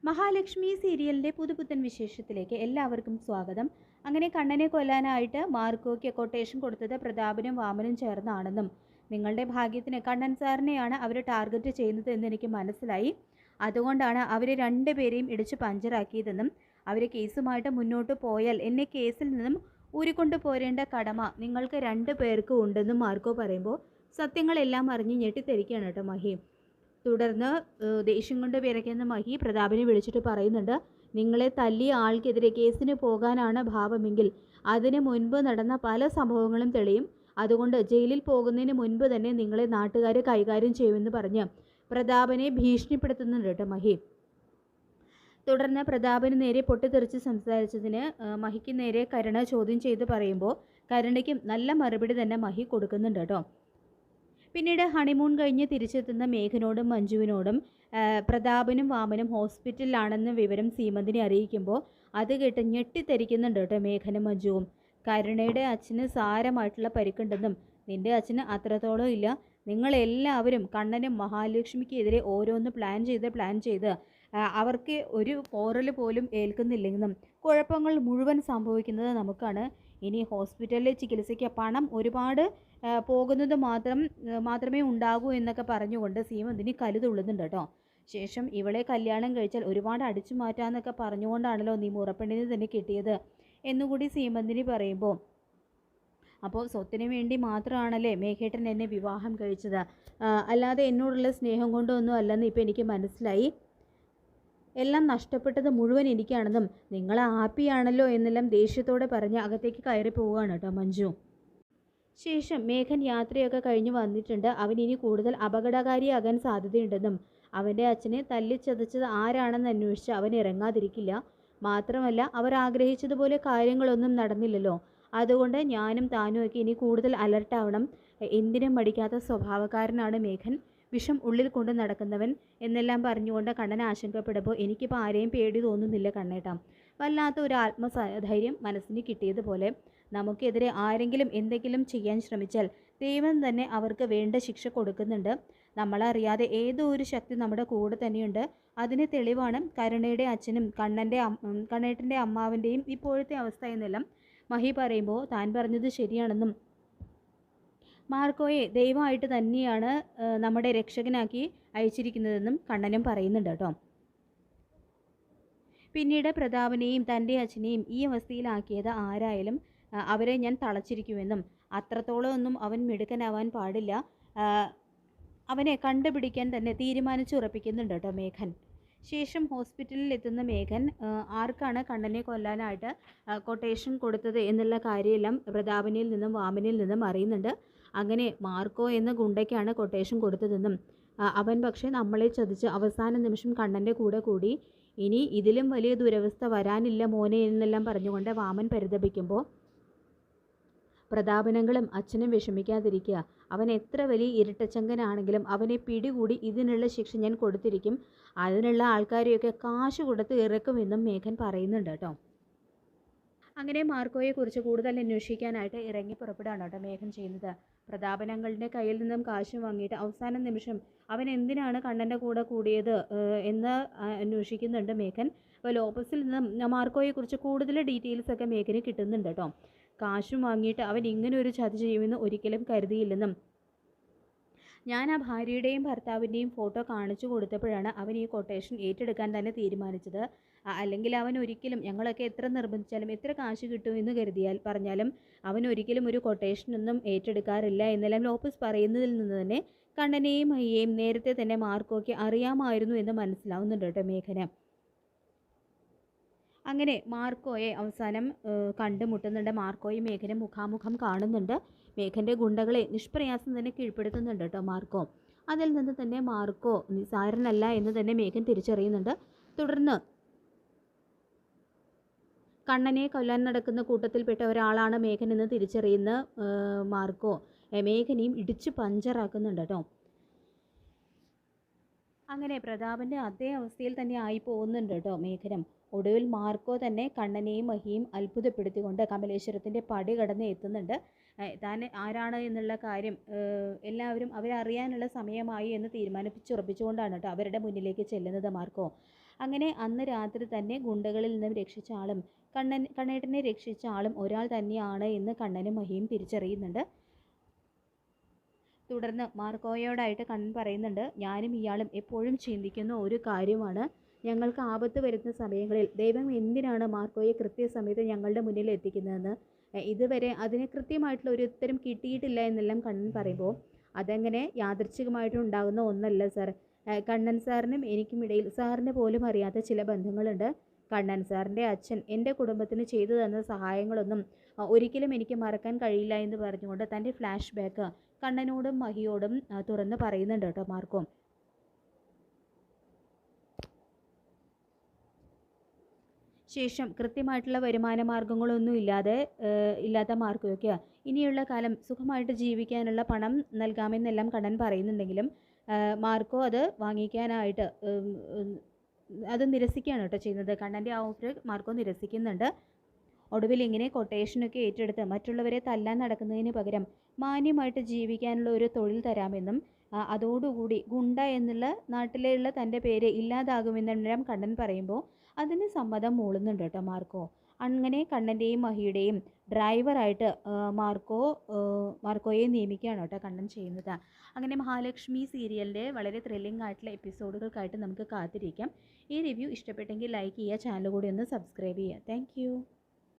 മഹാലക്ഷ്മി സീരിയലിൻ്റെ പുതുപുത്തൻ വിശേഷത്തിലേക്ക് എല്ലാവർക്കും സ്വാഗതം. അങ്ങനെ കണ്ണനെ കൊല്ലാനായിട്ട് മാർക്കോയ്ക്ക് കൊട്ടേഷൻ കൊടുത്തത് പ്രതാപനും വാമനും ചേർന്നാണെന്നും നിങ്ങളുടെ ഭാഗ്യത്തിന് കണ്ണൻ സാറിനെയാണ് അവർ ടാർഗറ്റ് ചെയ്യുന്നത് എന്ന് എനിക്ക് മനസ്സിലായി. അതുകൊണ്ടാണ് അവർ രണ്ടുപേരെയും ഇടിച്ച് പഞ്ചറാക്കിയതെന്നും അവർ കേസുമായിട്ട് മുന്നോട്ട് പോയാൽ എന്നെ കേസിൽ നിന്നും ഊരിക്കൊണ്ടു പോരേണ്ട കടമ നിങ്ങൾക്ക് രണ്ടു പേർക്കും ഉണ്ടെന്നും മാർക്കോ പറയുമ്പോൾ സത്യങ്ങളെല്ലാം അറിഞ്ഞ് ഞെട്ടിത്തെരിക്കുകയാണ് കേട്ടോ മഹി. തുടർന്ന് ദേഷ്യം കൊണ്ട് വിറയ്ക്കുന്ന മഹി പ്രതാപിനെ വിളിച്ചിട്ട് പറയുന്നുണ്ട്, നിങ്ങളെ തല്ലിയ ആൾക്കെതിരെ കേസിന് പോകാനാണ് ഭാവമെങ്കിൽ അതിന് മുൻപ് നടന്ന പല സംഭവങ്ങളും തെളിയും. അതുകൊണ്ട് ജയിലിൽ പോകുന്നതിന് മുൻപ് തന്നെ നിങ്ങളെ നാട്ടുകാർ കൈകാര്യം ചെയ്യുമെന്ന് പറഞ്ഞ് പ്രതാപനെ ഭീഷണിപ്പെടുത്തുന്നുണ്ട് കേട്ടോ മഹി. തുടർന്ന് പ്രതാപന് നേരെ പൊട്ടിത്തെറിച്ച് സംസാരിച്ചതിന് മഹിക്ക് നേരെ കരുണ ചോദ്യം ചെയ്ത് പറയുമ്പോൾ കരുണയ്ക്കും നല്ല മറുപടി തന്നെ മഹി കൊടുക്കുന്നുണ്ട് കേട്ടോ. പിന്നീട് ഹണിമൂൺ കഴിഞ്ഞ് തിരിച്ചെത്തുന്ന മേഘനോടും മഞ്ജുവിനോടും പ്രതാപനും വാമനും ഹോസ്പിറ്റലിലാണെന്ന വിവരം സീമന്തിനെ അറിയിക്കുമ്പോൾ അത് കേട്ട് ഞെട്ടിത്തെരിക്കുന്നുണ്ട് കേട്ടോ മേഘനും മഞ്ജുവും. കരുണയുടെ അച്ഛന് സാരമായിട്ടുള്ള പരിക്കുണ്ടെന്നും നിന്റെ അച്ഛന് അത്രത്തോളം ഇല്ല, നിങ്ങളെല്ലാവരും കണ്ണനും മഹാലക്ഷ്മിക്കെതിരെ ഓരോന്ന് പ്ലാൻ ചെയ്ത് അവർക്ക് ഒരു പോറൽ പോലും ഏൽക്കുന്നില്ലെന്നും കുഴപ്പങ്ങൾ മുഴുവൻ സംഭവിക്കുന്നത് നമുക്കാണ്. ഇനി ഹോസ്പിറ്റലിലെ ചികിത്സയ്ക്ക് പണം ഒരുപാട് പോകുന്നത് മാത്രമേ ഉണ്ടാകൂ എന്നൊക്കെ പറഞ്ഞുകൊണ്ട് സീമന്തിന് കലുതുള്ളുന്നുണ്ട് കേട്ടോ. ശേഷം ഇവളെ കല്യാണം കഴിച്ചാൽ ഒരുപാട് അടിച്ചു മാറ്റാമെന്നൊക്കെ പറഞ്ഞുകൊണ്ടാണല്ലോ നീ മുറപ്പെണ്ണിന് തന്നെ കിട്ടിയത് എന്നുകൂടി സീമന്തിന് പറയുമ്പോൾ, അപ്പോൾ സ്വത്തിന് വേണ്ടി മാത്രമാണല്ലേ മേഘേട്ടൻ എന്നെ വിവാഹം കഴിച്ചത്, അല്ലാതെ എന്നോടുള്ള സ്നേഹം കൊണ്ടൊന്നും അല്ലെന്ന് ഇപ്പം എനിക്ക് മനസ്സിലായി. എല്ലാം നഷ്ടപ്പെട്ടത് മുഴുവൻ എനിക്കാണെന്നും നിങ്ങൾ ഹാപ്പിയാണല്ലോ എന്നെല്ലാം ദേഷ്യത്തോടെ പറഞ്ഞ് അകത്തേക്ക് കയറി പോവുകയാണ് കേട്ടോ മഞ്ജു. ശേഷം മേഘൻ യാത്രയൊക്കെ കഴിഞ്ഞ് വന്നിട്ടുണ്ട്. അവൻ ഇനി കൂടുതൽ അപകടകാരിയാകാൻ സാധ്യതയുണ്ടെന്നും അവൻ്റെ അച്ഛനെ തല്ലിച്ചതച്ചത് ആരാണെന്ന് അന്വേഷിച്ച് അവൻ ഇറങ്ങാതിരിക്കില്ല. മാത്രമല്ല അവർ ആഗ്രഹിച്ചതുപോലെ കാര്യങ്ങളൊന്നും നടന്നില്ലല്ലോ, അതുകൊണ്ട് ഞാനും താനും ഒക്കെ ഇനി കൂടുതൽ അലർട്ടാവണം. എന്തിനും മടിക്കാത്ത സ്വഭാവക്കാരനാണ് മേഘൻ, വിഷം ഉള്ളിൽ കൊണ്ട് നടക്കുന്നവൻ എന്നെല്ലാം പറഞ്ഞുകൊണ്ട് കണ്ണൻ ആശങ്കപ്പെടുമ്പോൾ എനിക്കിപ്പോൾ ആരെയും പേടി തോന്നുന്നില്ല കണ്ണേട്ടാ. വല്ലാത്ത ഒരു ആത്മധൈര്യം മനസ്സിന് കിട്ടിയതുപോലെ. നമുക്കെതിരെ ആരെങ്കിലും എന്തെങ്കിലും ചെയ്യാൻ ശ്രമിച്ചാൽ ദൈവം തന്നെ അവർക്ക് വേണ്ട ശിക്ഷ കൊടുക്കുന്നുണ്ട്. നമ്മളറിയാതെ ഏതോ ഒരു ശക്തി നമ്മുടെ കൂടെ തന്നെയുണ്ട്. അതിന് തെളിവാണ് കരുണയുടെ അച്ഛനും കണ്ണേട്ടൻ്റെ അമ്മാവിൻ്റെയും ഇപ്പോഴത്തെ അവസ്ഥ എന്നെല്ലാം മഹി പറയുമ്പോൾ താൻ പറഞ്ഞത് ശരിയാണെന്നും മാർക്കോയെ ദൈവമായിട്ട് തന്നെയാണ് നമ്മുടെ രക്ഷകനാക്കി അയച്ചിരിക്കുന്നതെന്നും കണ്ണനും പറയുന്നുണ്ട് കേട്ടോ. പിന്നീട് പ്രതാപനെയും തൻ്റെ അച്ഛനെയും ഈ അവസ്ഥയിലാക്കിയത് ആരായാലും അവരെ ഞാൻ തളച്ചിരിക്കുമെന്നും അത്രത്തോളം ഒന്നും അവൻ മിടുക്കനാവാൻ പാടില്ല, അവനെ കണ്ടുപിടിക്കാൻ തന്നെ തീരുമാനിച്ചുറപ്പിക്കുന്നുണ്ട് കേട്ടോ മേഘൻ. ശേഷം ഹോസ്പിറ്റലിൽ എത്തുന്ന മേഘൻ ആർക്കാണ് കണ്ണനെ കൊല്ലാനായിട്ട് കൊട്ടേഷൻ കൊടുത്തത് എന്നുള്ള കാര്യമെല്ലാം പ്രതാപനിൽ നിന്നും വാമനിൽ നിന്നും അറിയുന്നുണ്ട്. അങ്ങനെ മാർക്കോ എന്ന ഗുണ്ടയ്ക്കാണ് കൊട്ടേഷൻ കൊടുത്തതെന്നും അവൻ പക്ഷേ നമ്മളെ ചതിച്ച് അവസാന നിമിഷം കണ്ണൻ്റെ കൂടെ കൂടി, ഇനി ഇതിലും വലിയ ദുരവസ്ഥ വരാനില്ല മോനെ എന്നെല്ലാം പറഞ്ഞുകൊണ്ട് വാമൻ പരിതപിക്കുമ്പോൾ പ്രതാപനങ്ങളും അച്ഛനും വിഷമിക്കാതിരിക്കുക, അവൻ എത്ര വലിയ ഇരട്ടച്ചങ്കനാണെങ്കിലും അവനെ പിടികൂടി ഇതിനുള്ള ശിക്ഷ ഞാൻ കൊടുത്തിരിക്കും, അതിനുള്ള ആൾക്കാരെയൊക്കെ കാശ് കൊടുത്ത് ഇറക്കുമെന്നും മേഘൻ പറയുന്നുണ്ട് കേട്ടോ. അങ്ങനെ മാർക്കോയെക്കുറിച്ച് കൂടുതൽ അന്വേഷിക്കാനായിട്ട് ഇറങ്ങി പുറപ്പെടുകയാണ് കേട്ടോ മേഘൻ ചെയ്യുന്നത്. പ്രതാപനങ്ങളുടെ കയ്യിൽ നിന്നും കാശ് വാങ്ങിയിട്ട് അവസാന നിമിഷം അവൻ എന്തിനാണ് കണ്ണൻ്റെ കൂടെ കൂടിയത് എന്ന് അന്വേഷിക്കുന്നുണ്ട് മേഘൻ. അപ്പോൾ ലോപ്പസിൽ നിന്നും മാർക്കോയെക്കുറിച്ച് കൂടുതൽ ഡീറ്റെയിൽസ് ഒക്കെ മേഘന് കിട്ടുന്നുണ്ട് കേട്ടോ. കാശും വാങ്ങിയിട്ട് അവൻ ഇങ്ങനെ ഒരു ചതി ചെയ്യുമെന്ന് ഒരിക്കലും കരുതിയില്ലെന്നും ഞാൻ ആ ഭാര്യയുടെയും ഭർത്താവിൻ്റെയും ഫോട്ടോ കാണിച്ചു കൊടുത്തപ്പോഴാണ് അവൻ ഈ കൊട്ടേഷൻ ഏറ്റെടുക്കാൻ തന്നെ തീരുമാനിച്ചത്. അല്ലെങ്കിൽ അവൻ ഒരിക്കലും, ഞങ്ങളൊക്കെ എത്ര നിർബന്ധിച്ചാലും എത്ര കാശ് കിട്ടുമെന്ന് പറഞ്ഞാലും അവൻ ഒരിക്കലും ഒരു കൊട്ടേഷനൊന്നും ഏറ്റെടുക്കാറില്ല എന്നെല്ലാം ലോപ്പസ് പറയുന്നതിൽ നിന്ന് തന്നെ കണ്ണനെയും മഹിയെയും നേരത്തെ തന്നെ മാർക്കോയ്ക്ക് അറിയാമായിരുന്നു എന്ന് മനസ്സിലാവുന്നുണ്ട് കേട്ടോ മേഘന. അങ്ങനെ മാർക്കോയെ അവസാനം കണ്ടുമുട്ടുന്നുണ്ട്. മാർക്കോയും മേഘനും മുഖാമുഖം കാണുന്നുണ്ട്. മേഘൻ്റെ ഗുണ്ടകളെ നിഷ്പ്രയാസം തന്നെ കീഴ്പ്പെടുത്തുന്നുണ്ട് കേട്ടോ മാർക്കോ. അതിൽ നിന്ന് തന്നെ മാർക്കോ നിസാരനല്ല എന്ന് തന്നെ മേഘൻ തിരിച്ചറിയുന്നുണ്ട്. തുടർന്ന് കണ്ണനെ കൊല്ലാൻ നടക്കുന്ന കൂട്ടത്തിൽപ്പെട്ട ഒരാളാണ് മേഘൻ എന്ന് തിരിച്ചറിയുന്ന മാർക്കോ മേഘനെയും ഇടിച്ച് പഞ്ചറാക്കുന്നുണ്ട് കേട്ടോ. അങ്ങനെ പ്രതാപൻ്റെ അതേ അവസ്ഥയിൽ തന്നെ ആയി പോകുന്നുണ്ട് കേട്ടോ മേഘനം. ഒടുവിൽ മാർക്കോ തന്നെ കണ്ണനെയും മഹിയും അത്ഭുതപ്പെടുത്തിക്കൊണ്ട് കമലേശ്വരത്തിൻ്റെ പടി കടന്ന് എത്തുന്നുണ്ട്. താൻ ആരാണ് എന്നുള്ള കാര്യം എല്ലാവരും അവരറിയാനുള്ള സമയമായി എന്ന് തീരുമാനിച്ചുറപ്പിച്ചുകൊണ്ടാണ് കേട്ടോ അവരുടെ മുന്നിലേക്ക് ചെല്ലുന്നത് മാർക്കോ. അങ്ങനെ അന്ന് രാത്രി തന്നെ ഗുണ്ടകളിൽ നിന്നും രക്ഷിച്ച ആളും കണ്ണേട്ടനെ രക്ഷിച്ച ആളും ഒരാൾ തന്നെയാണ് എന്ന് കണ്ണനും മഹിയും തിരിച്ചറിയുന്നുണ്ട്. തുടർന്ന് മാർക്കോയോടായിട്ട് കണ്ണൻ പറയുന്നുണ്ട്, ഞാനും ഇയാളും എപ്പോഴും ചിന്തിക്കുന്ന ഒരു കാര്യമാണ്, ഞങ്ങൾക്ക് ആപത്ത് വരുന്ന സമയങ്ങളിൽ ദൈവം എന്തിനാണ് മാർക്കോയെ കൃത്യസമയത്ത് ഞങ്ങളുടെ മുന്നിൽ എത്തിക്കുന്നതെന്ന്. ഇതുവരെ അതിന് കൃത്യമായിട്ടുള്ള ഒരു ഉത്തരം കിട്ടിയിട്ടില്ല എന്നെല്ലാം കണ്ണൻ പറയുമ്പോൾ, അതങ്ങനെ യാദൃച്ഛികമായിട്ടുണ്ടാകുന്ന ഒന്നല്ല സാർ. കണ്ണൻ സാറിനും എനിക്കും ഇടയിൽ സാറിന് പോലും അറിയാത്ത ചില ബന്ധങ്ങളുണ്ട്. കണ്ണൻ സാറിൻ്റെ അച്ഛൻ എൻ്റെ കുടുംബത്തിന് ചെയ്തു തന്ന സഹായങ്ങളൊന്നും ഒരിക്കലും എനിക്ക് മറക്കാൻ കഴിയില്ല എന്ന് പറഞ്ഞുകൊണ്ട് തൻ്റെ ഫ്ലാഷ് ബാക്ക് കണ്ണനോടും മഹിയോടും തുറന്ന് പറയുന്നുണ്ട് കേട്ടോ മാർക്കോ. ശേഷം കൃത്യമായിട്ടുള്ള വരുമാന മാർഗങ്ങളൊന്നും ഇല്ലാത്ത മാർക്കോയ്ക്ക് ഇനിയുള്ള കാലം സുഖമായിട്ട് ജീവിക്കാനുള്ള പണം നൽകാമെന്നെല്ലാം കണ്ണൻ പറയുന്നുണ്ടെങ്കിലും മാർക്കോ അത് വാങ്ങിക്കാനായിട്ട് അത് നിരസിക്കുകയാണ് കേട്ടോ ചെയ്യുന്നത്. കണ്ണൻ്റെ ആ ഓഫർ മാർക്കോ നിരസിക്കുന്നുണ്ട്. ഒടുവിൽ ഇങ്ങനെ കൊട്ടേഷനൊക്കെ ഏറ്റെടുത്ത് മറ്റുള്ളവരെ തല്ലാൻ നടക്കുന്നതിന് പകരം മാന്യമായിട്ട് ജീവിക്കാനുള്ള ഒരു തൊഴിൽ തരാമെന്നും അതോടുകൂടി ഗുണ്ട എന്നുള്ള നാട്ടിലുള്ള തൻ്റെ പേര് ഇല്ലാതാകുമെന്നെല്ലാം കണ്ണൻ പറയുമ്പോൾ അതിന് സമ്മതം മൂളുന്നുണ്ട് കേട്ടോ മാർക്കോ. അങ്ങനെ കണ്ണൻ്റെയും മഹിയുടെയും ഡ്രൈവറായിട്ട് മാർക്കോയെ നിയമിക്കുകയാണ് കേട്ടോ കണ്ണൻ ചെയ്യുന്നത്. അങ്ങനെ മഹാലക്ഷ്മി സീരിയലിൻ്റെ വളരെ ത്രില്ലിംഗ് ആയിട്ടുള്ള എപ്പിസോഡുകൾക്കായിട്ട് നമുക്ക് കാത്തിരിക്കാം. ഈ റിവ്യൂ ഇഷ്ടപ്പെട്ടെങ്കിൽ ലൈക്ക് ചെയ്യുക, ചാനൽ കൂടി ഒന്ന് സബ്സ്ക്രൈബ് ചെയ്യുക. താങ്ക്